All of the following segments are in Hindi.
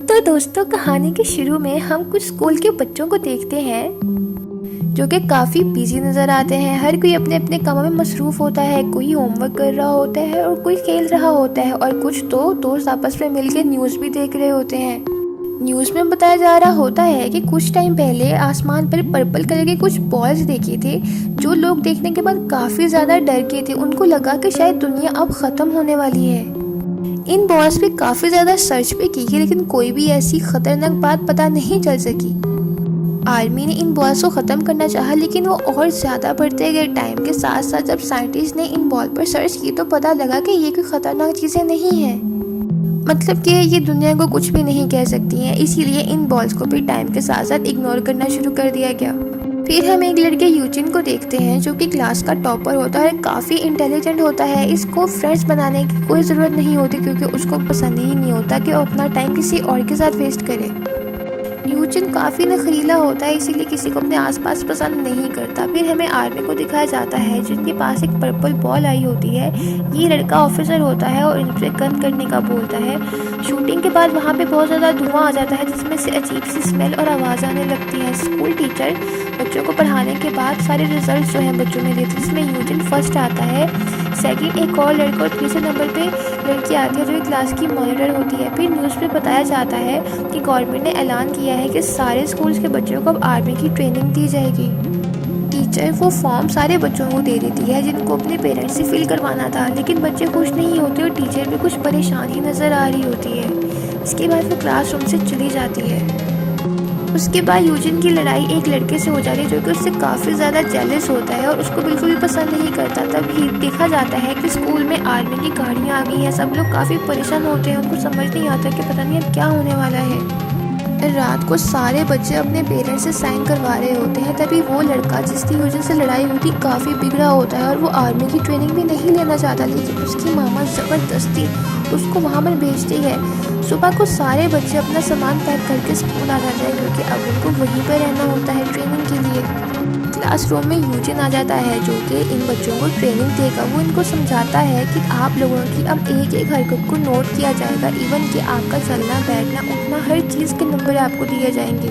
तो दोस्तों, कहानी के शुरू में हम कुछ स्कूल के बच्चों को देखते हैं जो कि काफ़ी बिजी नज़र आते हैं। हर कोई अपने अपने कामों में मसरूफ़ होता है। कोई होमवर्क कर रहा होता है और कोई खेल रहा होता है, और कुछ तो दोस्त आपस में मिलकर न्यूज़ भी देख रहे होते हैं। न्यूज़ में बताया जा रहा होता है कि कुछ टाइम पहले आसमान पर पर्पल कलर के कुछ बॉल्स देखे थे, जो लोग देखने के बाद काफ़ी ज़्यादा डर गए थे। उनको लगा कि शायद दुनिया अब ख़त्म होने वाली है। इन बॉल्स पे काफ़ी ज़्यादा सर्च भी की, लेकिन कोई भी ऐसी खतरनाक बात पता नहीं चल सकी। आर्मी ने इन बॉल्स को ख़त्म करना चाहा, लेकिन वो और ज़्यादा बढ़ते गए। टाइम के साथ साथ जब साइंटिस्ट ने इन बॉल पर सर्च की तो पता लगा कि ये कोई ख़तरनाक चीज़ें नहीं हैं। मतलब कि ये दुनिया को कुछ भी नहीं कह सकती हैं। इसीलिए इन बॉल्स को भी टाइम के साथ साथ इग्नोर करना शुरू कर दिया गया। फिर हम एक लड़के यूजिन को देखते हैं, जो कि क्लास का टॉपर होता है, काफ़ी इंटेलिजेंट होता है। इसको फ्रेंड्स बनाने की कोई ज़रूरत नहीं होती, क्योंकि उसको पसंद ही नहीं होता कि वो अपना टाइम किसी और के साथ वेस्ट करे। यूजिन काफ़ी नखरीला होता है, इसीलिए किसी को अपने आसपास पसंद नहीं करता। फिर हमें आर्मी को दिखाया जाता है, जिनके पास एक पर्पल बॉल आई होती है। ये लड़का ऑफिसर होता है और इनसे गन करने का बोलता है। शूटिंग के बाद वहाँ पे बहुत ज़्यादा धुआं आ जाता है, जिसमें से अजीब सी स्मेल और आवाज़ आने लगती है। स्कूल टीचर बच्चों को पढ़ाने के बाद सारे रिजल्ट जो हैं बच्चों में देते हैं, जिसमें यूजिन फर्स्ट आता है। सेकंड एक और लड़का, और तीसरे नंबर पे लड़की आती है, जो एक क्लास की मॉनिटर होती है। फिर न्यूज़ पे बताया जाता है कि गवर्नमेंट ने ऐलान किया है कि सारे स्कूल्स के बच्चों को अब आर्मी की ट्रेनिंग दी जाएगी। टीचर वो फॉर्म सारे बच्चों को दे देती है, जिनको अपने पेरेंट्स से फिल करवाना था, लेकिन बच्चे खुश नहीं होते और टीचर भी कुछ परेशानी नज़र आ रही होती है। इसके बाद वो क्लासरूम से चली जाती है। उसके बाद यूजिन की लड़ाई एक लड़के से हो जाती है, जो कि उससे काफ़ी ज़्यादा जेलस होता है और उसको बिल्कुल भी पसंद नहीं करता। तभी देखा जाता है कि स्कूल में आर्मी की गाड़ियाँ आ गई हैं। सब लोग काफ़ी परेशान होते हैं, उनको समझ नहीं आता कि पता नहीं अब क्या होने वाला है। रात को सारे बच्चे अपने पेरेंट्स से साइन करवा रहे होते हैं। तभी वो लड़का जिसकी यूजिन से लड़ाई हुई थी काफ़ी बिगड़ा होता है और वो आर्मी की ट्रेनिंग भी नहीं लेना चाहता, लेकिन उसकी मामा ज़बरदस्ती उसको वहाँ पर भेजती है। सुबह को सारे बच्चे अपना सामान पैक करके स्कूल आ जाते हैं, क्योंकि अब उनको वहीं पर रहना होता है ट्रेनिंग के लिए। क्लासरूम में यूजिन आ जाता है, जो कि इन बच्चों को ट्रेनिंग देगा। वो इनको समझाता है कि आप लोगों की अब एक एक हरकत को नोट किया जाएगा, इवन कि आपका चलना बैठना उठना हर चीज़ के नंबर आपको दिए जाएंगे।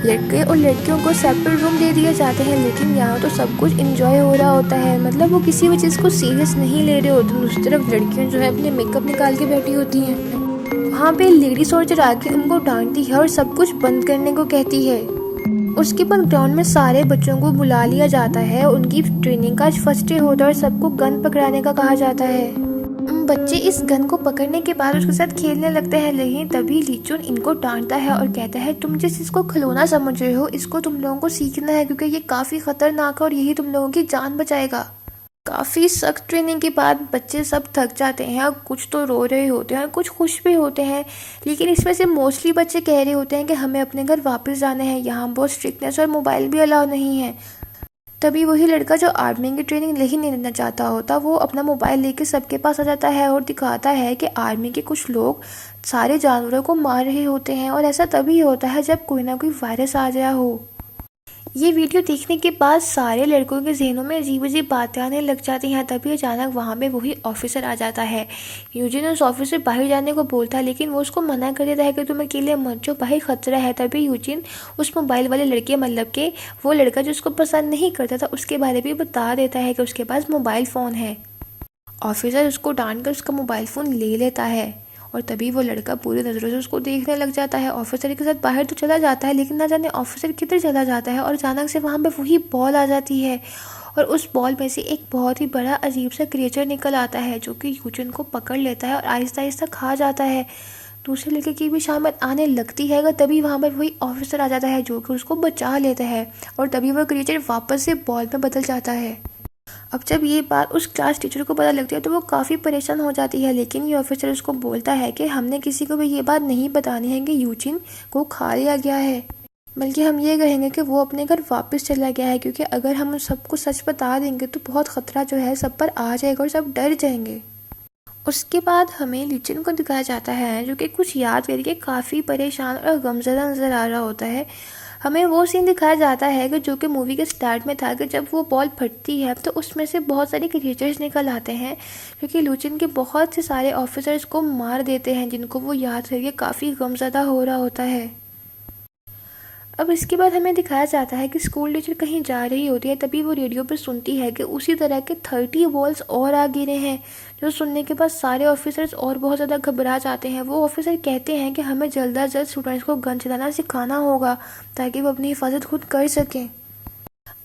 लड़के और लड़कियों को सेपरेट रूम दे दिए जाते हैं, लेकिन यहाँ तो सब कुछ इंजॉय हो रहा होता है। मतलब वो किसी भी चीज़ को सीरियस नहीं ले रहे होते। दूसरी तरफ लड़कियाँ जो है अपने मेकअप निकाल के बैठी होती हैं। वहाँ पे लेडी सोल्जर आके उनको डांटती है और सब कुछ बंद करने को कहती है। उसके बाद ग्राउंड में सारे बच्चों को बुला लिया जाता है। उनकी ट्रेनिंग का फर्स्ट डे होता है और सबको गन पकड़ाने का कहा जाता है। बच्चे इस गन को पकड़ने के बाद उसके साथ खेलने लगते हैं, लेकिन तभी लीचुन इनको डांटता है और कहता है, तुम जिस इसको खिलौना समझ रहे हो, इसको तुम लोगों को सीखना है, क्योंकि ये काफ़ी खतरनाक है और यही तुम लोगों की जान बचाएगा। काफ़ी सख्त ट्रेनिंग के बाद बच्चे सब थक जाते हैं और कुछ तो रो रहे होते हैं और कुछ खुश भी होते हैं, लेकिन इसमें से मोस्टली बच्चे कह रहे होते हैं कि हमें अपने घर वापस जाना है, यहाँ बहुत स्ट्रिक्टनेस और मोबाइल भी अलाउ नहीं है। तभी वही लड़का जो आर्मी की ट्रेनिंग नहीं लेना चाहता होता, वो अपना मोबाइल लेके सबके पास आ जाता है और दिखाता है कि आर्मी के कुछ लोग सारे जानवरों को मार रहे होते हैं, और ऐसा तभी होता है जब कोई ना कोई वायरस आ गया हो। ये वीडियो देखने के बाद सारे लड़कों के जहनों में अजीब अजीब बातें आने लग जाती हैं। तभी अचानक वहाँ पे वही ऑफिसर आ जाता है। यूजिन उस ऑफिसर बाहर जाने को बोलता है, लेकिन वो उसको मना कर देता है कि तुम अकेले मत जाओ, बाहर खतरा है। तभी यूजिन उस मोबाइल वाले लड़के, मतलब के वो लड़का जो उसको पसंद नहीं करता था, उसके बारे में बता देता है कि उसके पास मोबाइल फ़ोन है। ऑफिसर उसको डांट कर उसका मोबाइल फ़ोन ले लेता है, और तभी वो लड़का पूरी नज़रों से उसको देखने लग जाता है। ऑफिसर के साथ बाहर तो चला जाता है, लेकिन ना जाने ऑफिसर किधर चला जाता है, और अचानक से वहाँ पे वही बॉल आ जाती है, और उस बॉल में से एक बहुत ही बड़ा अजीब सा क्रिएचर निकल आता है, जो कि यूजिन को पकड़ लेता है और आहिस्ता आहिस्ता खा जाता है। दूसरे लड़के की भी शामत आने लगती है, तभी वहाँ पर वही ऑफिसर आ जाता है, जो कि उसको बचा लेता है, और तभी वह क्रिएचर वापस से बॉल में बदल जाता है। अब जब ये बात उस क्लास टीचर को पता लगती है तो वो काफ़ी परेशान हो जाती है, लेकिन ये ऑफिसर उसको बोलता है कि हमने किसी को भी ये बात नहीं बतानी है कि यूजिन को खा लिया गया है, बल्कि हम ये कहेंगे कि वो अपने घर वापस चला गया है, क्योंकि अगर हम सबको सच बता देंगे तो बहुत ख़तरा जो है सब पर आ जाएगा और सब डर जाएंगे। उसके बाद हमें लीचन को दिखाया जाता है, जो कि कुछ याद करके काफ़ी परेशान और गमज़दा नज़र आ रहा होता है। हमें वो सीन दिखाया जाता है कि जो कि मूवी के स्टार्ट में था कि जब वो बॉल फटती है तो उसमें से बहुत सारे क्रिएचर्स निकल आते हैं, क्योंकि लुचिन के बहुत से सारे ऑफिसर्स को मार देते हैं, जिनको वो याद करके काफ़ी गमज़दा हो रहा होता है। अब इसके बाद हमें दिखाया जाता है कि स्कूल टीचर कहीं जा रही होती है, तभी वो रेडियो पर सुनती है कि उसी तरह के 30 बॉल्स और आ गिरे हैं। जो सुनने के बाद सारे ऑफिसर्स और बहुत ज़्यादा घबरा जाते हैं। वो ऑफिसर कहते हैं कि हमें जल्द अज जल्द स्टूडेंट्स को गन चलाना सिखाना होगा ताकि वो अपनी हिफाजत खुद कर सकें।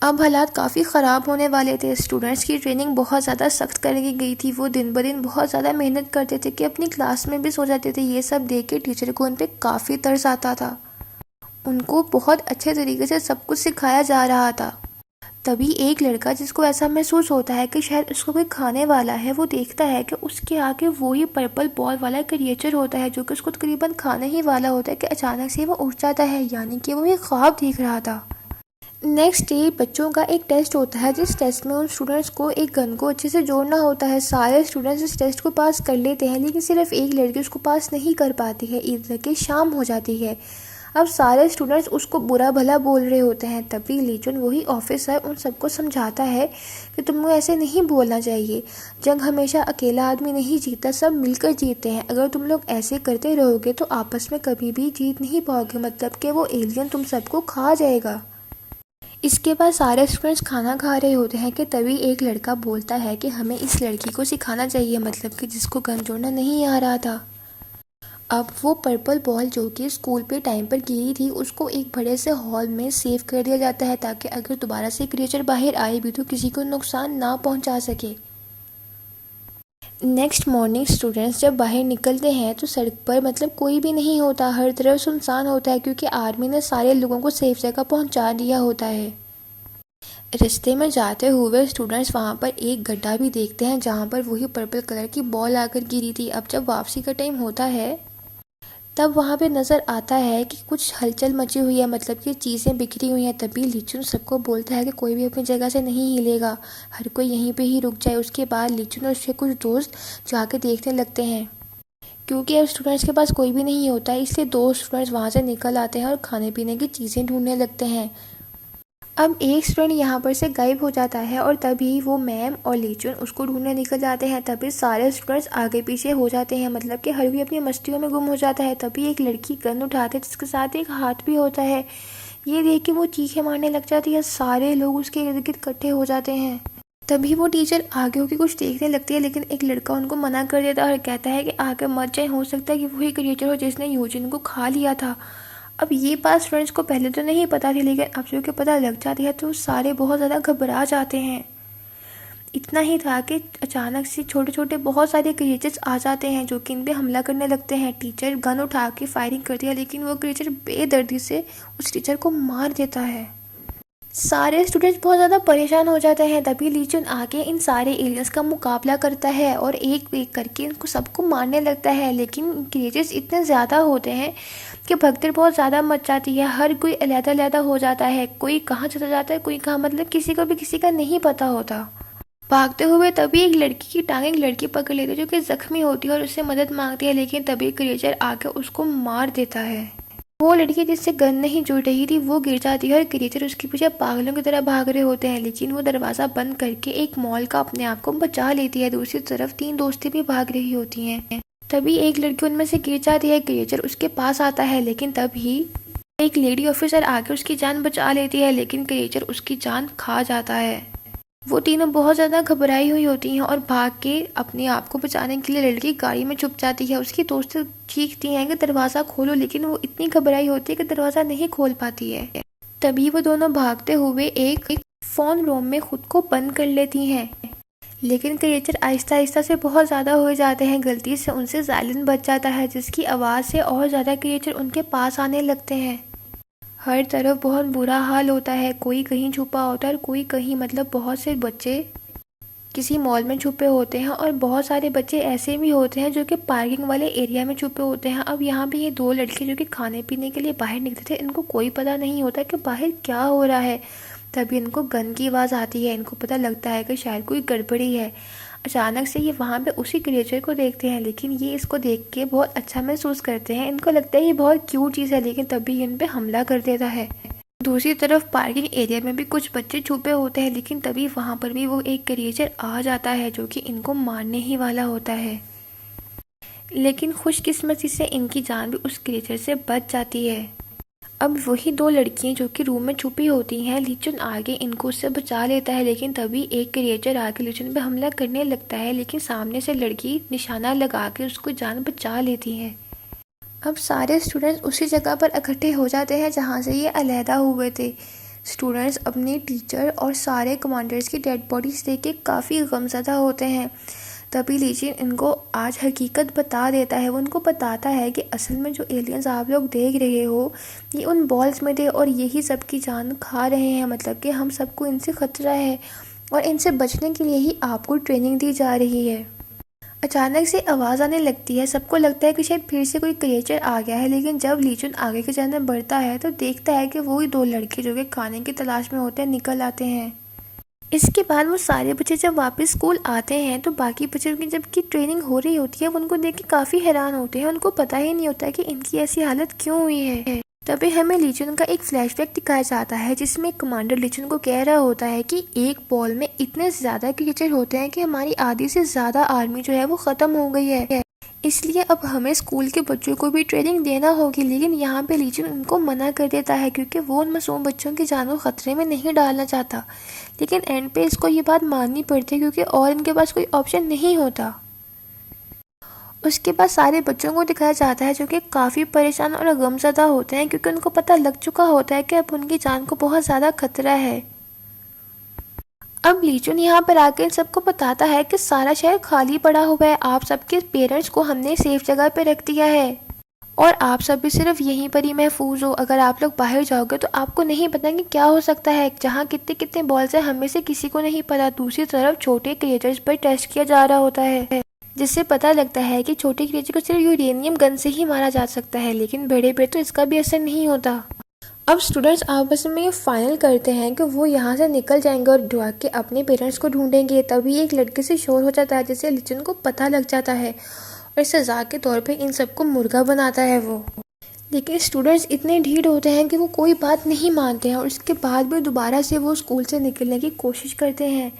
अब हालात काफ़ी ख़राब होने वाले थे। स्टूडेंट्स की ट्रेनिंग बहुत ज़्यादा सख्त कर दी गई थी। वो दिन ब दिन बहुत ज़्यादा मेहनत करते थे कि अपनी क्लास में भी सो जाते थे। ये सब देख के टीचर को उन पर काफ़ी तरस आता था। उनको बहुत अच्छे तरीके से सब कुछ सिखाया जा रहा था। तभी एक लड़का, जिसको ऐसा महसूस होता है कि शायद उसको कोई खाने वाला है, वो देखता है कि उसके आगे वही पर्पल बॉल वाला क्रिएचर होता है जो कि उसको तकरीबन खाने ही वाला होता है कि अचानक से वो उठ जाता है, यानी कि वो एक ख्वाब देख रहा था। नेक्स्ट डे बच्चों का एक टेस्ट होता है, जिस टेस्ट में उन स्टूडेंट्स को एक गन को अच्छे से जोड़ना होता है। सारे स्टूडेंट्स इस टेस्ट को पास कर लेते हैं, लेकिन सिर्फ एक लड़की उसको पास नहीं कर पाती है। इधर के शाम हो जाती है। अब सारे स्टूडेंट्स उसको बुरा भला बोल रहे होते हैं। तभी लीचुन, वही ऑफिसर, उन सबको समझाता है कि तुमको ऐसे नहीं बोलना चाहिए। जंग हमेशा अकेला आदमी नहीं जीता, सब मिलकर जीतते हैं। अगर तुम लोग ऐसे करते रहोगे तो आपस में कभी भी जीत नहीं पाओगे, मतलब कि वो एलियन तुम सबको खा जाएगा। इसके बाद सारे स्टूडेंट्स खाना खा रहे होते हैं कि तभी एक लड़का बोलता है कि हमें इस लड़की को सिखाना चाहिए, मतलब कि जिसको गन जोड़ना नहीं आ रहा था। अब वो पर्पल बॉल जो कि स्कूल पे टाइम पर गिरी थी, उसको एक बड़े से हॉल में सेव कर दिया जाता है ताकि अगर दोबारा से क्रिएचर बाहर आए भी तो किसी को नुकसान ना पहुंचा सके। नेक्स्ट मॉर्निंग स्टूडेंट्स जब बाहर निकलते हैं तो सड़क पर मतलब कोई भी नहीं होता, हर तरफ सुनसान होता है, क्योंकि आर्मी ने सारे लोगों को सेफ जगह पहुंचा दिया होता है। रास्ते में जाते हुए स्टूडेंट्स वहाँ पर एक गड्ढा भी देखते हैं जहाँ पर वही पर्पल कलर की बॉल आकर गिरी थी। अब जब वापसी का टाइम होता है तब वहाँ पे नज़र आता है कि कुछ हलचल मची हुई है, मतलब कि चीज़ें बिखरी हुई हैं। तभी लीचुन सबको बोलता है कि कोई भी अपनी जगह से नहीं हिलेगा, हर कोई यहीं पे ही रुक जाए। उसके बाद लीचुन और उसके कुछ दोस्त जाके देखने लगते हैं। क्योंकि अब स्टूडेंट्स के पास कोई भी नहीं होता है, इसलिए दो स्टूडेंट्स वहाँ से निकल आते हैं और खाने पीने की चीज़ें ढूंढने लगते हैं। अब एक स्टूडेंट यहाँ पर से गायब हो जाता है और तभी वो मैम और लीचुन उसको ढूंढने निकल जाते हैं। तभी सारे स्टूडेंट्स आगे पीछे हो जाते हैं, मतलब कि हर कोई अपनी मस्तियों में गुम हो जाता है। तभी एक लड़की गन उठाते है जिसके साथ एक हाथ भी होता है। ये देख के वो चीखें मारने लग जाती है। सारे लोग उसके इर्द गिर्द इकट्ठे हो जाते हैं। तभी वो टीचर आगे होकर कुछ देखने लगती है, लेकिन एक लड़का उनको मना कर देता है और कहता है कि आगे मत जाए, हो सकता है कि वही क्रिएचर हो जिसने यूजिन को खा लिया था। अब ये बात फ्रेंड्स को पहले तो नहीं पता थी, लेकिन अब जो कि पता लग जाती है तो सारे बहुत ज़्यादा घबरा जाते हैं। इतना ही था कि अचानक से छोटे छोटे बहुत सारे क्रिएचर्स आ जाते हैं जो कि इन पे हमला करने लगते हैं। टीचर गन उठा के फायरिंग करती है, लेकिन वो क्रिएचर बेदर्दी से उस टीचर को मार देता है। सारे स्टूडेंट्स बहुत ज़्यादा परेशान हो जाते हैं। तभी लीचुन आके इन सारे एलियंस का मुकाबला करता है और एक एक करके इनको सबको मारने लगता है, लेकिन क्रिएचर्स इतने ज़्यादा होते हैं कि भगदड़ बहुत ज़्यादा मच जाती है। हर कोई अलग-अलग हो जाता है, कोई कहाँ चला जाता है, कोई कहाँ, मतलब किसी को भी किसी का नहीं पता होता। भागते हुए तभी एक लड़की की टांग एक लड़की पकड़ लेती है जो कि जख्मी होती है और उससे मदद मांगती है, लेकिन तभी क्रिएचर आके उसको मार देता है। वो लड़की जिससे गन नहीं जुड़ रही थी वो गिर जाती है और क्रिएचर उसके पीछे पागलों की तरह भाग रहे होते हैं, लेकिन वो दरवाज़ा बंद करके एक मॉल का अपने आप को बचा लेती है। दूसरी तरफ 3 दोस्तें भी भाग रही होती हैं। तभी एक लड़की उनमें से गिर जाती है। क्रिएचर उसके पास आता है, लेकिन तभी एक लेडी ऑफिसर आके उसकी जान बचा लेती है, लेकिन क्रिएचर उसकी जान खा जाता है। वो तीनों बहुत ज़्यादा घबराई हुई होती हैं और भाग के अपने आप को बचाने के लिए लड़की गाड़ी में छुप जाती है। उसकी दोस्त चीखती हैं कि दरवाज़ा खोलो, लेकिन वो इतनी घबराई होती है कि दरवाज़ा नहीं खोल पाती है। तभी वो दोनों भागते हुए एक फ़ोन रूम में खुद को बंद कर लेती हैं, लेकिन क्रिएचर आहिस्ता आहिस्ता से बहुत ज़्यादा हो जाते हैं। गलती से उनसे साइलेंट बच जाता है, जिसकी आवाज़ से और ज़्यादा क्रिएचर उनके पास आने लगते हैं। हर तरफ बहुत बुरा हाल होता है, कोई कहीं छुपा होता है और कोई कहीं, मतलब बहुत से बच्चे किसी मॉल में छुपे होते हैं और बहुत सारे बच्चे ऐसे भी होते हैं जो कि पार्किंग वाले एरिया में छुपे होते हैं। अब यहाँ पे ये 2 लड़के जो कि खाने पीने के लिए बाहर निकलते थे, इनको कोई पता नहीं होता कि बाहर क्या हो रहा है। तभी इनको गन की आवाज़ आती है। इनको पता लगता है कि शायद कोई गड़बड़ी है। अचानक से ये वहाँ पे उसी क्रिएचर को देखते हैं, लेकिन ये इसको देख के बहुत अच्छा महसूस करते हैं। इनको लगता है ये बहुत क्यूट चीज़ है, लेकिन तभी इन पे हमला कर देता है। दूसरी तरफ पार्किंग एरिया में भी कुछ बच्चे छुपे होते हैं, लेकिन तभी वहाँ पर भी वो एक क्रिएचर आ जाता है जो कि इनको मारने ही वाला होता है। लेकिन खुशकिस्मती से इनकी जान भी उस क्रिएचर से बच जाती है। अब वही दो लड़कियां जो कि रूम में छुपी होती हैं, लीचुन आगे इनको उससे बचा लेता है, लेकिन तभी एक क्रिएचर आके लीचुन पे हमला करने लगता है, लेकिन सामने से लड़की निशाना लगा के उसको जान बचा लेती है। अब सारे स्टूडेंट्स उसी जगह पर इकट्ठे हो जाते हैं जहाँ से ये अलहदा हुए थे। स्टूडेंट्स अपने टीचर और सारे कमांडर्स की डेड बॉडीज देख के काफ़ी गमज़दा होते हैं। तभी लीचिन इनको आज हकीकत बता देता है। वो उनको बताता है कि असल में जो एलियंस आप लोग देख रहे हो ये उन बॉल्स में थे और यही सबकी जान खा रहे हैं, मतलब कि हम सबको इनसे ख़तरा है और इनसे बचने के लिए ही आपको ट्रेनिंग दी जा रही है। अचानक से आवाज़ आने लगती है। सबको लगता है कि शायद फिर से कोई क्रिएचर आ गया है, लेकिन जब लीचुन आगे की जानब बढ़ता है तो देखता है कि वही दो लड़के जो कि खाने की तलाश में होते हैं निकल आते हैं। इसके बाद वो सारे बच्चे जब वापस स्कूल आते हैं तो बाकी बच्चों की जबकि ट्रेनिंग हो रही होती है वो उनको देख के काफ़ी हैरान होते हैं। उनको पता ही नहीं होता कि इनकी ऐसी हालत क्यों हुई है। तभी हमें लीचुन का एक फ्लैशबैक दिखाया जाता है जिसमें कमांडर लीचुन को कह रहा होता है कि एक बॉल में इतने ज़्यादा क्रिएचर होते हैं कि हमारी आधी से ज़्यादा आर्मी जो है वो ख़त्म हो गई है, इसलिए अब हमें स्कूल के बच्चों को भी ट्रेनिंग देना होगी। लेकिन यहाँ पे लीचुन उनको मना कर देता है क्योंकि वो उन मासूम बच्चों की जान को ख़तरे में नहीं डालना चाहता। लेकिन एंड पे इसको ये बात माननी पड़ती है क्योंकि और इनके पास कोई ऑप्शन नहीं होता। उसके बाद सारे बच्चों को दिखाया जाता है जो कि काफ़ी परेशान और गमज़दा होते हैं क्योंकि उनको पता लग चुका होता है कि अब उनकी जान को बहुत ज़्यादा खतरा है। अब लीचुन यहाँ पर आकर इन सबको बताता है कि सारा शहर खाली पड़ा हुआ है, आप सबके पेरेंट्स को हमने सेफ जगह पे रख दिया है और आप सब भी सिर्फ यहीं पर ही महफूज हो। अगर आप लोग बाहर जाओगे तो आपको नहीं पता कि क्या हो सकता है, जहाँ कितने कितने बॉल्स हैं हमें से किसी को नहीं पता। दूसरी तरफ छोटे क्रिएचर्स पर टेस्ट किया जा रहा होता है जिससे पता लगता है कि छोटे क्रिएचर को सिर्फ यूरेनियम गन से ही मारा जा सकता है, लेकिन बड़े पे तो इसका भी असर नहीं होता। अब स्टूडेंट्स आपस में ये फाइनल करते हैं कि वो यहाँ से निकल जाएंगे और भाग के अपने पेरेंट्स को ढूंढेंगे। तभी एक लड़के से शोर हो जाता है जिससे लीचुन को पता लग जाता है और सजा के तौर पे इन सबको मुर्गा बनाता है वो। लेकिन स्टूडेंट्स इतने ढीठ होते हैं कि वो कोई बात नहीं मानते हैं और इसके बाद भी दोबारा से वो स्कूल से निकलने की कोशिश करते हैं।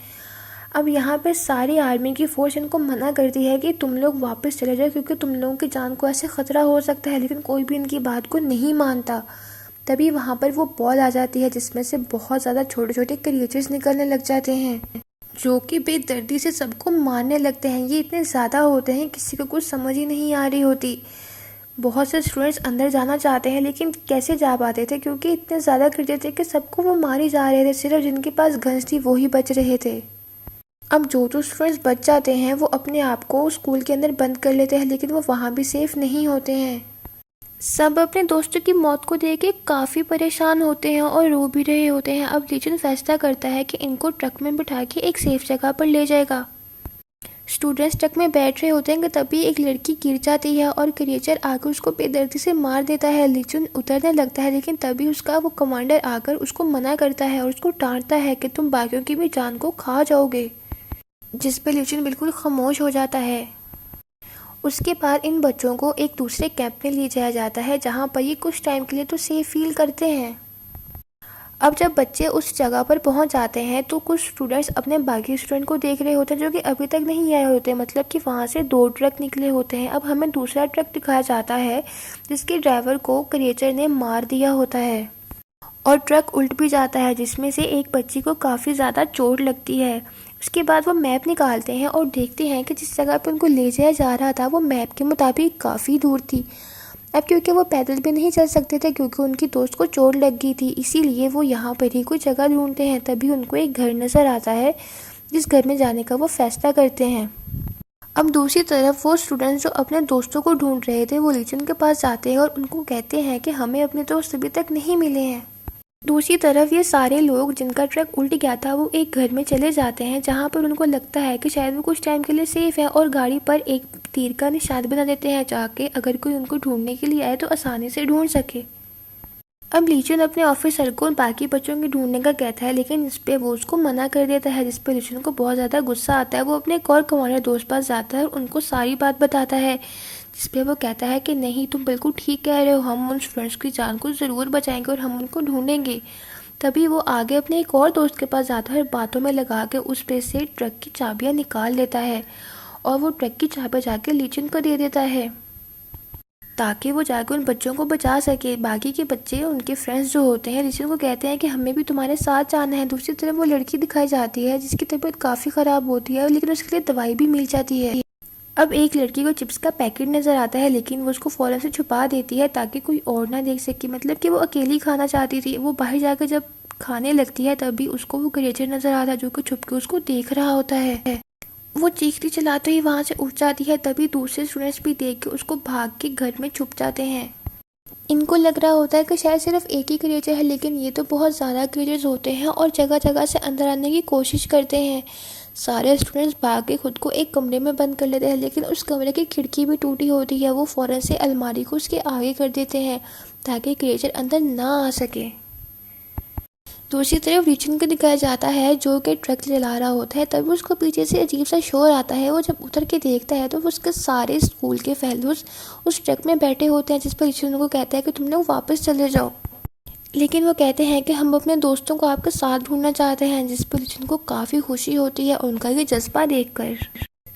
अब यहाँ पे सारी आर्मी की फोर्स इनको मना करती है कि तुम लोग वापस चले जाओ क्योंकि तुम लोगों की जान को ऐसे ख़तरा हो सकता है, लेकिन कोई भी इनकी बात को नहीं मानता। तभी वहाँ पर वो बॉल आ जाती है जिसमें से बहुत ज़्यादा छोटे छोटे क्रिएचर्स निकलने लग जाते हैं जो कि बेदर्दी से सबको मारने लगते हैं। ये इतने ज़्यादा होते हैं किसी को कुछ समझ ही नहीं आ रही होती। बहुत से स्टूडेंट्स अंदर जाना चाहते हैं लेकिन कैसे जा पाते थे क्योंकि इतने ज़्यादा क्रिएचर थे कि सबको वो मारे जा रहे थे, सिर्फ जिनके पास गन्स थी वो ही बच रहे थे। अब जो स्टूडेंट्स बच जाते हैं वो अपने आप को स्कूल के अंदर बंद कर लेते हैं, लेकिन वो वहाँ भी सेफ नहीं होते हैं। सब अपने दोस्तों की मौत को देख के काफ़ी परेशान होते हैं और रो भी रहे होते हैं। अब लीचुन फैसला करता है कि इनको ट्रक में बिठा के एक सेफ जगह पर ले जाएगा। स्टूडेंट्स ट्रक में बैठ रहे होते हैं कि तभी एक लड़की गिर जाती है और क्रिएचर आकर उसको बेदर्दी से मार देता है। लीचुन उतरने लगता है लेकिन तभी उसका वो कमांडर आकर उसको मना करता है और उसको डांटता है कि तुम बाकियों की भी जान को खा जाओगे, जिस पे लीचुन बिल्कुल खामोश हो जाता है। उसके बाद इन बच्चों को एक दूसरे कैंप में ले जाया जाता है जहाँ पर ये कुछ टाइम के लिए तो सेफ फील करते हैं। अब जब बच्चे उस जगह पर पहुँच जाते हैं तो कुछ स्टूडेंट्स अपने बाकी स्टूडेंट को देख रहे होते हैं जो कि अभी तक नहीं आए होते, मतलब कि वहाँ से 2 ट्रक निकले होते हैं। अब हमें दूसरा ट्रक दिखाया जाता है जिसके ड्राइवर को क्रिएचर ने मार दिया होता है और ट्रक उल्ट भी जाता है जिसमें से एक बच्ची को काफ़ी ज़्यादा चोट लगती है। उसके बाद वो मैप निकालते हैं और देखते हैं कि जिस जगह पे उनको ले जाया जा रहा था वो मैप के मुताबिक काफ़ी दूर थी। अब क्योंकि वो पैदल भी नहीं चल सकते थे क्योंकि उनकी दोस्त को चोट लग गई थी, इसीलिए वो यहाँ पर ही कोई जगह ढूंढते हैं। तभी उनको एक घर नज़र आता है जिस घर में जाने का वो फैसला करते हैं। अब दूसरी तरफ वो स्टूडेंट्स जो अपने दोस्तों को ढूंढ रहे थे वो लीचुन के पास जाते हैं और उनको कहते हैं कि हमें अपने दोस्त अभी तक नहीं मिले हैं। दूसरी तरफ ये सारे लोग जिनका ट्रक उल्ट गया था वो एक घर में चले जाते हैं जहाँ पर उनको लगता है कि शायद वो कुछ टाइम के लिए सेफ है और गाड़ी पर एक तीर का निशान बना देते हैं जाके अगर कोई उनको ढूंढने के लिए आए तो आसानी से ढूंढ सके। अब लीचुन अपने ऑफिसर को बाकी बच्चों के ढूंढने का कहता है लेकिन इस पे वो उसको मना कर देता है, जिस पे लीचुन को बहुत ज़्यादा गुस्सा आता है। वो अपने एक और कमांडर दोस्त पास जाता है और उनको सारी बात बताता है जिस पे वो कहता है कि नहीं, तुम बिल्कुल ठीक कह रहे हो, हम उन स्टूडेंट्स की जान को ज़रूर बचाएंगे और हम उनको ढूंढेंगे। तभी वो आगे अपने एक और दोस्त के पास जाता है और बातों में लगा के उस पे से ट्रक की चाबियाँ निकाल लेता है और वो ट्रक की चाबियाँ जाके लीचन को दे देता है ताकि वो जाकर उन बच्चों को बचा सके। बाकी के बच्चे, उनके फ्रेंड्स जो होते हैं, लीचन को कहते हैं कि हमें भी तुम्हारे साथ जाना है। दूसरी तरफ वो लड़की दिखाई जाती है जिसकी तबीयत काफ़ी ख़राब होती है, लेकिन उसके लिए दवाई भी मिल जाती है। अब एक लड़की को चिप्स का पैकेट नज़र आता है, लेकिन वो उसको फ़ौरन से छुपा देती है ताकि कोई और ना देख सके। मतलब कि वो अकेली खाना चाहती थी। वो बाहर जाकर जब खाने लगती है तभी उसको वो क्रिएचर नज़र आता है जो कि छुप के उसको देख रहा होता है। वो चीखती चलाते ही वहाँ से उठ जाती है। तभी दूसरे स्टूडेंट्स भी देख के उसको भाग के घर में छुप जाते हैं। इनको लग रहा होता है कि शायद सिर्फ एक ही क्रिएचर है, लेकिन ये तो बहुत ज़्यादा क्रिएचर्स होते हैं और जगह जगह से अंदर आने की कोशिश करते हैं। सारे स्टूडेंट्स भाग के खुद को एक कमरे में बंद कर लेते हैं, लेकिन उस कमरे की खिड़की भी टूटी होती है। वो फ़ौरन से अलमारी को उसके आगे कर देते हैं ताकि क्रिएचर अंदर ना आ सके। दूसरी तरफ लीचन को दिखाया जाता है जो कि ट्रक चला रहा होता है। तभी उसको पीछे से अजीब सा शोर आता है। वो जब उतर के देखता है तो उसके सारे स्कूल के फेलोज उस ट्रक में बैठे होते हैं, जिस पर लीचन को कहता है कि तुम लोग वापस चले जाओ। लेकिन वो कहते हैं कि हम अपने दोस्तों को आपके साथ ढूंढना चाहते हैं, जिस पर लीचन को काफ़ी खुशी होती है उनका ये जज्बा देखकर।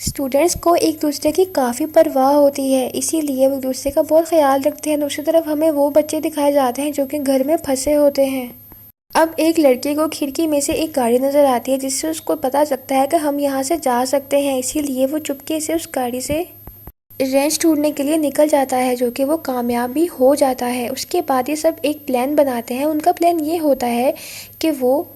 स्टूडेंट्स को एक दूसरे की काफ़ी परवाह होती है, इसीलिए वो एक दूसरे का बहुत ख्याल रखते हैं। दूसरी तरफ हमें वो बच्चे दिखाए जाते हैं जो कि घर में फंसे होते हैं। अब एक लड़के को खिड़की में से एक गाड़ी नज़र आती है जिससे उसको पता चलता है कि हम यहाँ से जा सकते हैं। इसीलिए वो चुपके से उस गाड़ी से रेंच ढूंढने के लिए निकल जाता है, जो कि वो कामयाब भी हो जाता है। उसके बाद ये सब एक प्लान बनाते हैं। उनका प्लान ये होता है कि वो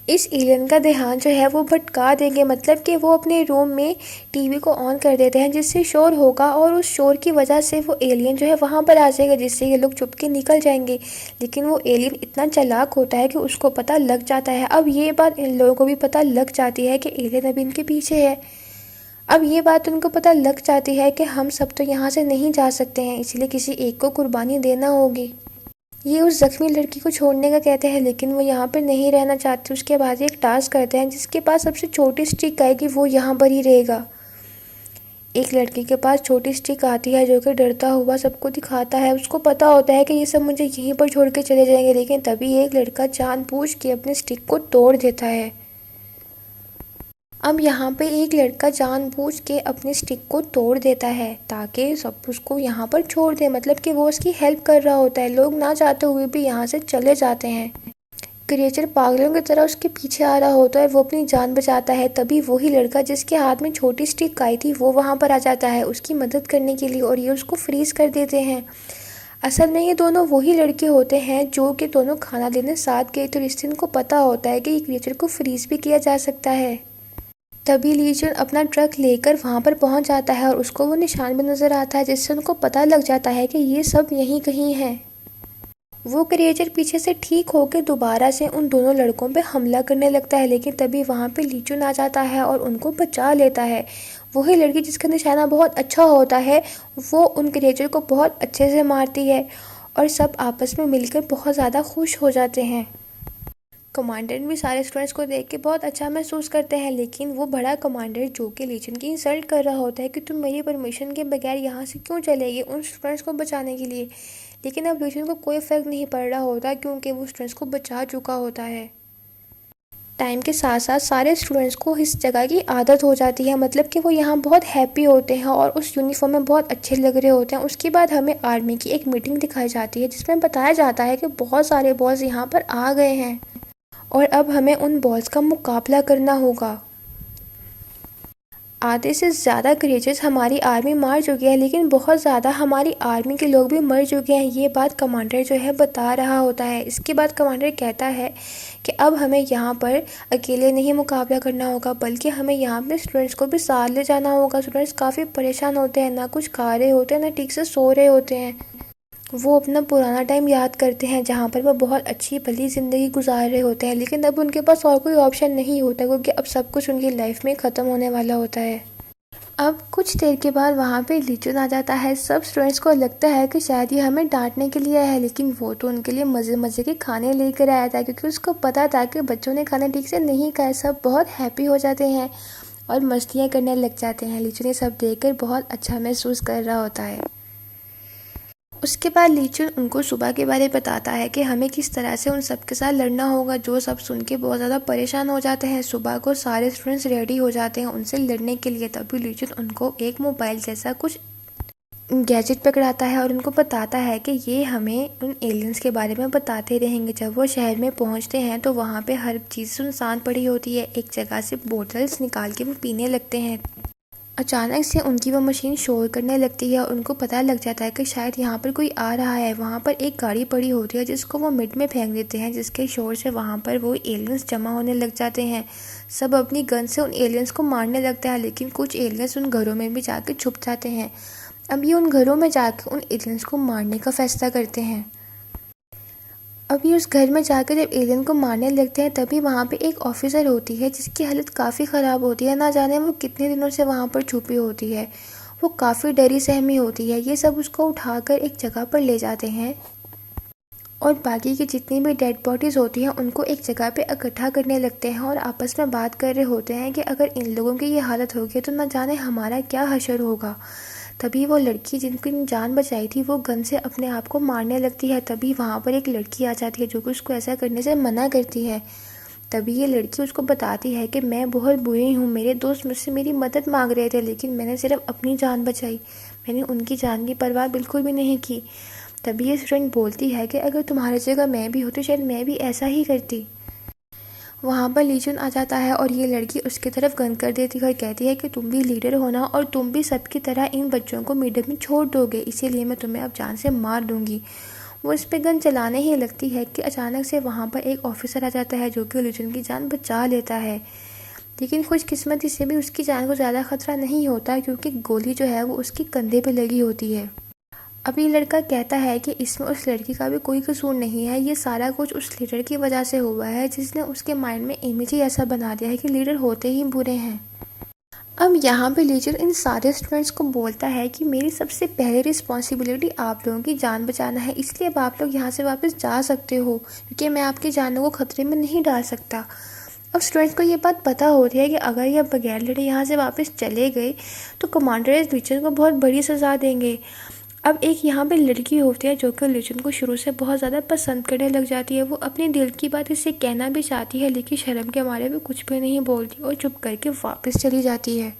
इस एलियन का ध्यान जो है वो भटका देंगे। मतलब कि वो अपने रूम में टीवी को ऑन कर देते हैं जिससे शोर होगा और उस शोर की वजह से वो एलियन जो है वहाँ पर आ जाएगा, जिससे ये लोग चुप के निकल जाएंगे। लेकिन वो एलियन इतना चालाक होता है कि उसको पता लग जाता है। अब ये बात इन लोगों को भी पता लग जाती है कि एलियन अभी इनके पीछे है। अब ये बात उनको पता लग जाती है कि हम सब तो यहाँ से नहीं जा सकते हैं, इसलिए किसी एक को कुर्बानी देना होगी। ये उस ज़ख्मी लड़की को छोड़ने का कहते हैं, लेकिन वो यहाँ पर नहीं रहना चाहती। उसके बाद एक टास्क करते हैं जिसके पास सबसे छोटी स्टिक आएगी वो यहाँ पर ही रहेगा। एक लड़की के पास छोटी स्टिक आती है जो कि डरता हुआ सबको दिखाता है। उसको पता होता है कि ये सब मुझे यहीं पर छोड़ के चले जाएंगे, लेकिन तभी एक लड़का जानबूझ के अपने स्टिक को तोड़ देता है। अब यहाँ पे एक लड़का जानबूझ के अपने स्टिक को तोड़ देता है ताकि सब उसको यहाँ पर छोड़ दे। मतलब कि वो उसकी हेल्प कर रहा होता है। लोग ना चाहते हुए भी यहाँ से चले जाते हैं। क्रिएचर पागलों की तरह उसके पीछे आ रहा होता है। वो अपनी जान बचाता है। तभी वही लड़का जिसके हाथ में छोटी स्टिक आई थी वो वहाँ पर आ जाता है उसकी मदद करने के लिए, और ये उसको फ्रीज कर देते हैं। असल में ये दोनों वही लड़के होते हैं जो कि दोनों खाना लेने साथ गए थे, और इससे उनको पता होता है कि ये क्रिएचर को फ्रीज भी किया जा सकता है। तभी लीचन अपना ट्रक लेकर वहाँ पर पहुँच जाता है और उसको वो निशान भी नज़र आता है, जिससे उनको पता लग जाता है कि ये सब यहीं कहीं है। वो क्रिएचर पीछे से ठीक होकर दोबारा से उन दोनों लड़कों पे हमला करने लगता है, लेकिन तभी वहाँ पे लीचन आ जाता है और उनको बचा लेता है। वही लड़की जिसका निशाना बहुत अच्छा होता है वो उन क्रिएचर को बहुत अच्छे से मारती है और सब आपस में मिलकर बहुत ज़्यादा खुश हो जाते हैं। कमांडेंट भी सारे स्टूडेंट्स को देख के बहुत अच्छा महसूस करते हैं, लेकिन वो बड़ा कमांडेंट जो कि लीचन की इंसल्ट कर रहा होता है कि तुम मेरी परमिशन के बगैर यहाँ से क्यों चले गए उन स्टूडेंट्स को बचाने के लिए। लेकिन अब लीचन को कोई फ़र्क नहीं पड़ रहा होता क्योंकि वो स्टूडेंट्स को बचा चुका होता है। टाइम के साथ साथ सारे स्टूडेंट्स को इस जगह की आदत हो जाती है। मतलब कि वो यहाँ बहुत हैप्पी होते हैं और उस यूनिफॉर्म में बहुत अच्छे लग रहे होते हैं। उसके बाद हमें आर्मी की एक मीटिंग दिखाई जाती है जिसमें बताया जाता है कि बहुत सारे बॉयज़ यहाँ पर आ गए हैं और अब हमें उन बॉल्स का मुकाबला करना होगा। आधे से ज़्यादा क्रिएचर्स हमारी आर्मी मार चुके हैं, लेकिन बहुत ज़्यादा हमारी आर्मी के लोग भी मर चुके हैं। ये बात कमांडर जो है बता रहा होता है। इसके बाद कमांडर कहता है कि अब हमें यहाँ पर अकेले नहीं मुकाबला करना होगा, बल्कि हमें यहाँ पे स्टूडेंट्स को भी साथ ले जाना होगा। स्टूडेंट्स काफ़ी परेशान होते हैं, ना कुछ खा रहे होते हैं, ना ठीक से सो रहे होते हैं। वो अपना पुराना टाइम याद करते हैं जहाँ पर वो बहुत अच्छी भली ज़िंदगी गुजार रहे होते हैं, लेकिन अब उनके पास और कोई ऑप्शन नहीं होता क्योंकि अब सब कुछ उनकी लाइफ में ख़त्म होने वाला होता है। अब कुछ देर के बाद वहाँ पे लीचन आ जाता है। सब स्टूडेंट्स को लगता है कि शायद ये हमें डांटने के लिए आया है, लेकिन वो तो उनके लिए मज़े मज़े के खाने लेकर आया था क्योंकि उसको पता था कि बच्चों ने खाना ठीक से नहीं खाया। सब बहुत हैप्पी हो जाते हैं और मस्तियाँ करने लग जाते हैं। लीचन ये सब देखकर बहुत अच्छा महसूस कर रहा होता है। उसके बाद लीचन उनको सुबह के बारे में बताता है कि हमें किस तरह से उन सब के साथ लड़ना होगा, जो सब सुन के बहुत ज़्यादा परेशान हो जाते हैं। सुबह को सारे स्टूडेंट्स रेडी हो जाते हैं उनसे लड़ने के लिए। तभी लीचन उनको एक मोबाइल जैसा कुछ गैजेट पकड़ाता है और उनको बताता है कि ये हमें उन एलियंस के बारे में बताते रहेंगे। जब वो शहर में पहुंचते हैं तो वहाँ पे हर चीज़ सुनसान पड़ी होती है। एक जगह से बोतल्स निकाल के वो पीने लगते हैं। अचानक से उनकी वो मशीन शोर करने लगती है और उनको पता लग जाता है कि शायद यहाँ पर कोई आ रहा है। वहाँ पर एक गाड़ी पड़ी होती है जिसको वो मिड में फेंक देते हैं, जिसके शोर से वहाँ पर वो एलियंस जमा होने लग जाते हैं। सब अपनी गन से उन एलियंस को मारने लगता है, लेकिन कुछ एलियंस उन घरों में भी जाकर छुप जाते हैं। अब ये उन घरों में जाकर उन एलियंस को मारने का फैसला करते हैं। अभी उस घर में जाकर जब एलियन को मारने लगते हैं तभी वहाँ पे एक ऑफिसर होती है जिसकी हालत काफ़ी ख़राब होती है। ना जाने वो कितने दिनों से वहाँ पर छुपी होती है। वो काफ़ी डरी सहमी होती है। ये सब उसको उठाकर एक जगह पर ले जाते हैं और बाकी की जितनी भी डेड बॉडीज़ होती हैं उनको एक जगह पे इकट्ठा करने लगते हैं और आपस में बात कर रहे होते हैं कि अगर इन लोगों की ये हालत होगी तो ना जाने हमारा क्या हशर होगा। तभी वो लड़की जिनकी जान बचाई थी वो गन से अपने आप को मारने लगती है। तभी वहाँ पर एक लड़की आ जाती है जो कि उसको ऐसा करने से मना करती है। तभी ये लड़की उसको बताती है कि मैं बहुत बुरी हूँ, मेरे दोस्त मुझसे मेरी मदद मांग रहे थे लेकिन मैंने सिर्फ अपनी जान बचाई, मैंने उनकी जान की परवाह बिल्कुल भी नहीं की। तभी ये स्टूडेंट बोलती है कि अगर तुम्हारी जगह मैं भी होती शायद मैं भी ऐसा ही करती। वहाँ पर लीचन आ जाता है और ये लड़की उसकी तरफ गन कर देती है और कहती है कि तुम भी लीडर होना और तुम भी सबकी तरह इन बच्चों को मिडल में छोड़ दोगे, इसीलिए मैं तुम्हें अब जान से मार दूंगी। वो इस पर गन चलाने ही लगती है कि अचानक से वहाँ पर एक ऑफिसर आ जाता है जो कि लीचन की जान बचा लेता है। लेकिन खुशकिस्मती से भी उसकी जान को ज़्यादा खतरा नहीं होता क्योंकि गोली जो है वो उसके कंधे पर लगी होती है। अब ये लड़का कहता है कि इसमें उस लड़की का भी कोई कसूर नहीं है, ये सारा कुछ उस लीडर की वजह से हुआ है जिसने उसके माइंड में इमेज ही ऐसा बना दिया है कि लीडर होते ही बुरे हैं। अब यहाँ पे लीडर इन सारे स्टूडेंट्स को बोलता है कि मेरी सबसे पहली रिस्पॉन्सिबिलिटी आप लोगों की जान बचाना है, इसलिए अब आप लोग यहाँ से वापस जा सकते हो क्योंकि मैं आपकी जानों को खतरे में नहीं डाल सकता। अब स्टूडेंट्स को ये बात पता होती है कि अगर ये बगैर लड़े यहाँ से वापस चले गए तो कमांडर इस टीचर को बहुत बड़ी सज़ा देंगे। अब एक यहाँ पे लड़की होती है जो कि लीचन को शुरू से बहुत ज़्यादा पसंद करने लग जाती है। वो अपने दिल की बात इससे कहना भी चाहती है लेकिन शर्म के मारे वो कुछ भी नहीं बोलती और चुप करके वापस चली जाती है।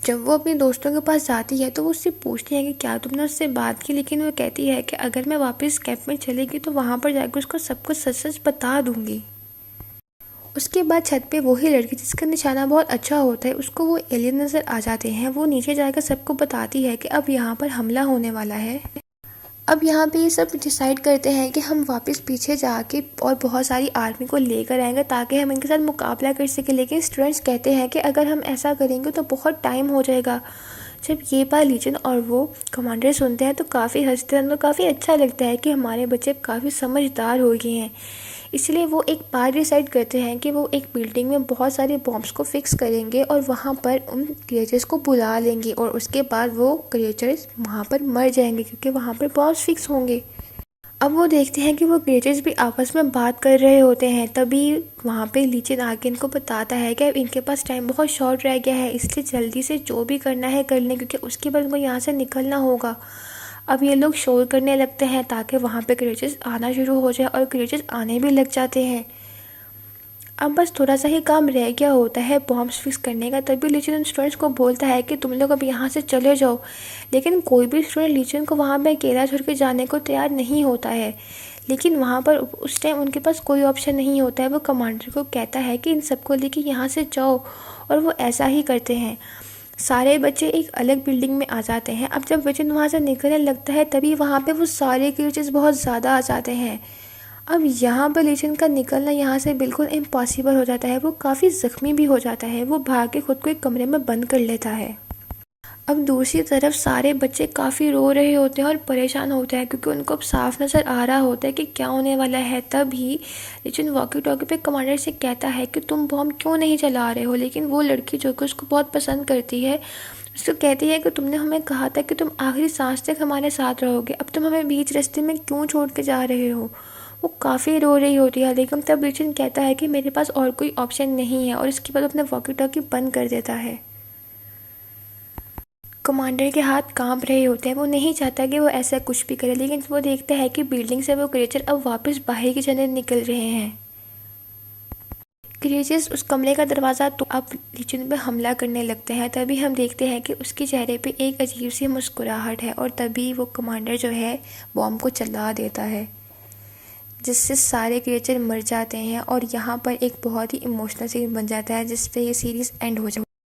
जब वो अपने दोस्तों के पास जाती है तो वो उससे पूछती है कि क्या तुमने उससे बात की, लेकिन वो कहती है कि अगर मैं वापस कैंप में चलेगी तो वहाँ पर जाकर उसको सब कुछ सच सच बता दूँगी। उसके बाद छत पे वही लड़की जिसका निशाना बहुत अच्छा होता है उसको वो एलियन नज़र आ जाते हैं। वो नीचे जाकर सबको बताती है कि अब यहाँ पर हमला होने वाला है। अब यहाँ पे ये सब डिसाइड करते हैं कि हम वापस पीछे जाके और बहुत सारी आर्मी को लेकर आएंगे ताकि हम इनके साथ मुकाबला कर सकें। लेकिन स्टूडेंट्स कहते हैं कि अगर हम ऐसा करेंगे तो बहुत टाइम हो जाएगा। जब ये बात लीचन और वो कमांडर सुनते हैं तो काफ़ी हंसते हैं। उनको काफ़ी अच्छा लगता है कि हमारे बच्चे काफ़ी समझदार हो गए हैं। इसलिए वो एक बार डिसाइड करते हैं कि वो एक बिल्डिंग में बहुत सारे बॉम्ब्स को फिक्स करेंगे और वहाँ पर उन क्रिएचर्स को बुला लेंगे और उसके बाद वो क्रिएचर्स वहाँ पर मर जाएंगे क्योंकि वहाँ पर बॉम्ब्स फिक्स होंगे। अब वो देखते हैं कि वो क्रिएचर्स भी आपस में बात कर रहे होते हैं। तभी वहाँ पे लीचन आके इनको बताता है कि अब इनके पास टाइम बहुत शॉर्ट रह गया है, इसलिए जल्दी से जो भी करना है कर लें क्योंकि उसके बाद उनको यहाँ से निकलना होगा। अब ये लोग शोर करने लगते हैं ताकि वहाँ पे क्रिएचर्स आना शुरू हो जाए और क्रिएचर्स आने भी लग जाते हैं। अब बस थोड़ा सा ही काम रह गया होता है बॉम्ब्स फिक्स करने का। तभी लीचन स्टूडेंट्स को बोलता है कि तुम लोग अब यहाँ से चले जाओ, लेकिन कोई भी स्टूडेंट लीचन को वहाँ पे अकेला छोड़ के जाने को तैयार नहीं होता है। लेकिन वहाँ पर उस टाइम उनके पास कोई ऑप्शन नहीं होता है। वो कमांडर को कहता है कि इन सबको लेके यहाँ से जाओ और वो ऐसा ही करते हैं। सारे बच्चे एक अलग बिल्डिंग में आ जाते हैं। अब जब वचन वहाँ से निकलने लगता है तभी वहाँ पे वो सारे क्रिएचर्स बहुत ज़्यादा आ जाते हैं। अब यहाँ पर लीचन का निकलना यहाँ से बिल्कुल इम्पॉसिबल हो जाता है। वो काफ़ी ज़ख्मी भी हो जाता है। वो भाग के खुद को एक कमरे में बंद कर लेता है। अब दूसरी तरफ सारे बच्चे काफ़ी रो रहे होते हैं और परेशान होते हैं क्योंकि उनको अब साफ नज़र आ रहा होता है कि क्या होने वाला है। तभी लीचन वॉकी टॉकी पे कमांडर से कहता है कि तुम बॉम्ब क्यों नहीं चला रहे हो। लेकिन वो लड़की जो कि उसको बहुत पसंद करती है उसको कहती है कि तुमने हमें कहा था कि तुम आखिरी सांस तक हमारे साथ रहोगे, अब तुम हमें बीच रास्ते में क्यों छोड़ के जा रहे हो। वो काफ़ी रो रही होती है, लेकिन तब लीचन कहता है कि मेरे पास और कोई ऑप्शन नहीं है, और इसके बाद अपना वॉकी टॉकी बंद कर देता है। कमांडर के हाथ कांप रहे होते हैं, वो नहीं चाहता कि वो ऐसा कुछ भी करे, लेकिन वो देखता है कि बिल्डिंग से वो क्रिएचर अब वापस बाहर की जाने निकल रहे हैं। क्रिएचर्स उस कमरे का दरवाज़ा तो अब लीचन पे हमला करने लगते हैं। तभी हम देखते हैं कि उसके चेहरे पे एक अजीब सी मुस्कुराहट है, और तभी वो कमांडर जो है बॉम्ब को चला देता है, जिससे सारे क्रिएचर मर जाते हैं। और यहाँ पर एक बहुत ही इमोशनल सीन बन जाता है, जिस पे ये सीरीज़ एंड हो जाती है।